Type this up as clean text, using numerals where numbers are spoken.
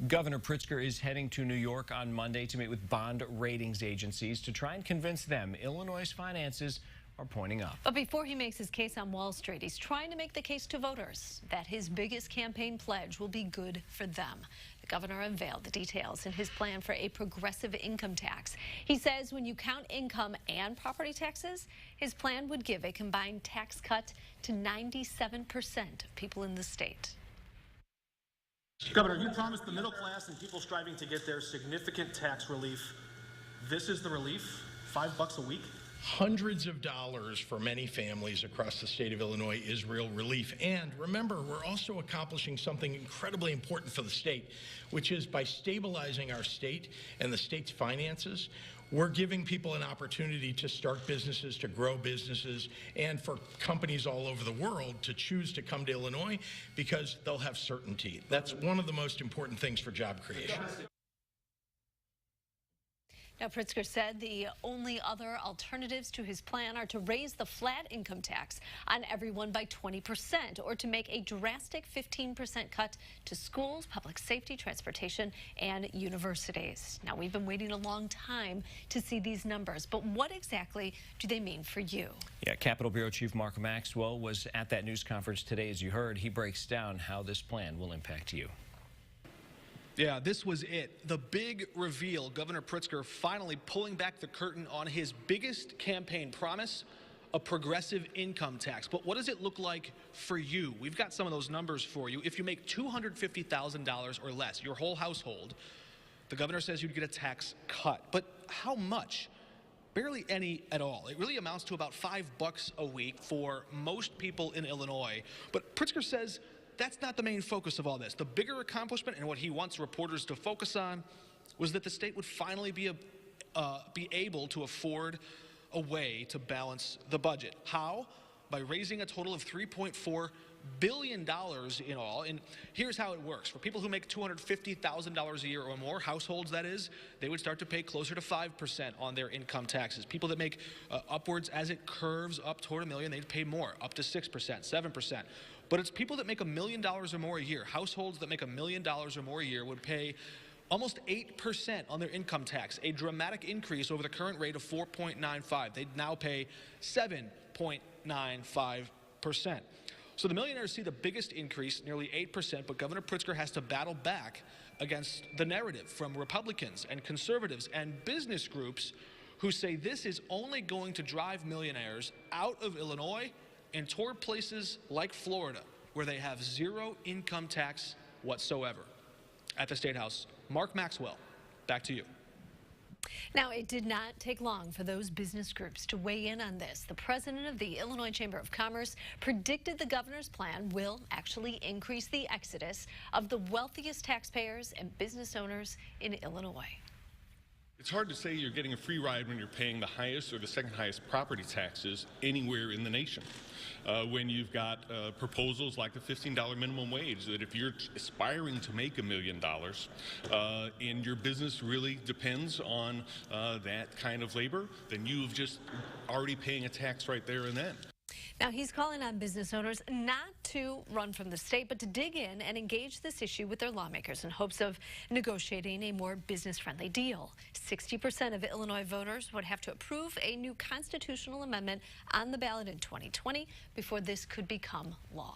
Governor Pritzker is heading to New York on Monday to meet with bond ratings agencies to try and convince them Illinois' finances are pointing up. But before he makes his case on Wall Street, he's trying to make the case to voters that his biggest campaign pledge will be good for them. The governor unveiled the details in his plan for a progressive income tax. He says when you count income and property taxes, his plan would give a combined tax cut to 97% of people in the state. Governor, you promised the middle class and people striving to get there significant tax relief. This is the relief, $5 a week. Hundreds of dollars for many families across the state of Illinois is real relief. And remember, we're also accomplishing something incredibly important for the state, which is by stabilizing our state and the state's finances, we're giving people an opportunity to start businesses, to grow businesses, and for companies all over the world to choose to come to Illinois because they'll have certainty. That's one of the most important things for job creation. Now, Pritzker said the only other alternatives to his plan are to raise the flat income tax on everyone by 20% or to make a drastic 15% cut to schools, public safety, transportation, and universities. Now, we've been waiting a long time to see these numbers, but what exactly do they mean for you? Yeah, Capitol Bureau Chief Mark Maxwell was at that news conference today. As you heard, he breaks down how this plan will impact you. Yeah, this was it. The big reveal. Governor Pritzker finally pulling back the curtain on his biggest campaign promise, a progressive income tax. But what does it look like for you? We've got some of those numbers for you. If you make $250,000 or less, your whole household, the governor says you'd get a tax cut. But how much? Barely any at all. It really amounts to about $5 a week for most people in Illinois. But Pritzker says that's not the main focus of all this. The bigger accomplishment and what he wants reporters to focus on was that the state would finally be able to afford a way to balance the budget. How? By raising a total of $3.4 billion in all. And here's how it works. For people who make $250,000 a year or more, households that is, they would start to pay closer to 5% on their income taxes. People that make upwards, as it curves up toward $1 million, they'd pay more, up to 6%, 7%. But it's people that make $1 million or more a year. Households that make $1 million or more a year would pay almost 8% on their income tax, a dramatic increase over the current rate of 4.95. They'd now pay 7.95%. So the millionaires see the biggest increase, nearly 8%, but Governor Pritzker has to battle back against the narrative from Republicans and conservatives and business groups who say this is only going to drive millionaires out of Illinois and toward places like Florida, where they have zero income tax whatsoever. At the State House, Mark Maxwell, back to you. Now, it did not take long for those business groups to weigh in on this. The president of the Illinois Chamber of Commerce predicted the governor's plan will actually increase the exodus of the wealthiest taxpayers and business owners in Illinois. It's hard to say you're getting a free ride when you're paying the highest or the second highest property taxes anywhere in the nation. When you've got proposals like the $15 minimum wage, that if you're aspiring to make $1 million and your business really depends on that kind of labor, then you've just already paying a tax right there and then. Now, he's calling on business owners not to run from the state, but to dig in and engage this issue with their lawmakers in hopes of negotiating a more business-friendly deal. 60% of Illinois voters would have to approve a new constitutional amendment on the ballot in 2020 before this could become law.